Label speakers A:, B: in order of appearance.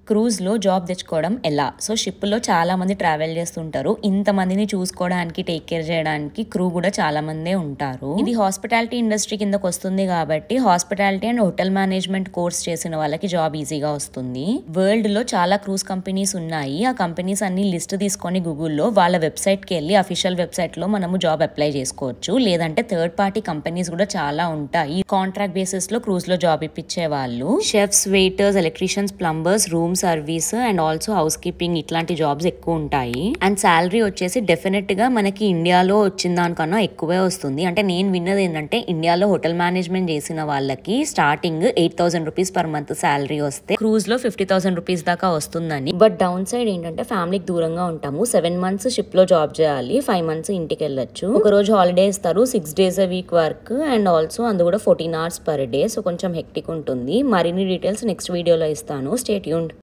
A: క్రూజ్లో job తెచ్చుకోవడం ఎలా? So షిప్లో చాలా మంది ట్రావెల్ చేస్తుంటారు. ఇంతమందిని చూసుకోవడానికి, టేక్ కేర్ చేయడానికి క్రూ కూడా చాలా మందే ఉంటారు. ఇది హాస్పిటాలిటీ ఇండస్ట్రీ కిందకు వస్తుంది కాబట్టి hospitality and hotel management course చేసిన వాళ్ళకి జాబ్ ఈజీగా వస్తుంది. వరల్డ్ లో చాలా క్రూజ్ కంపెనీస్ ఉన్నాయి. ఆ కంపెనీస్ అన్ని లిస్ట్ తీసుకొని గూగుల్లో వాళ్ళ వెబ్సైట్ కి వెళ్ళి అఫీషియల్ వెబ్సైట్ లో మనము జాబ్ అప్లై చేసుకోవచ్చు. లేదంటే థర్డ్ పార్టీ కంపెనీస్ కూడా చాలా ఉంటాయి. కాంట్రాక్ట్ బేసిస్ లో క్రూజ్ లో జాబ్ ఇప్పించే వాళ్ళు chefs, waiters, electricians, plumbers, room service and also house keeping ఇట్లాంటి జాబ్స్ ఎక్కువ ఉంటాయి. అండ్ శాలరీ వచ్చేసి డెఫినెట్ గా మనకి ఇండియాలో వచ్చిన దానికన్నా ఎక్కువే వస్తుంది. అంటే నేను విన్నది ఏంటంటే ఇండియాలో హోటల్ మేనేజ్మెంట్ చేసిన వాళ్ళకి starting 8,000 rupees per month salary వస్తే క్రూజ్ లో 50,000 రూపీస్ దాకా వస్తుందని. బట్ డౌన్ సైడ్ ఏంటంటే ఫ్యామిలీకి దూరంగా ఉంటాము. 7 months షిప్ లో జాబ్ చేయాలి, 5 months ఇంటికి వెళ్ళొచ్చు. ఒక రోజు హాలిడే ఇస్తారు, 6 days a week work and also అందు కూడా 14 hours per day. సో కొంచెం హెక్టిక్ ఉంటుంది. మరిన్ని డీటెయిల్స్ నెక్స్ట్ వీడియోలో ఇస్తాను. Stay tuned.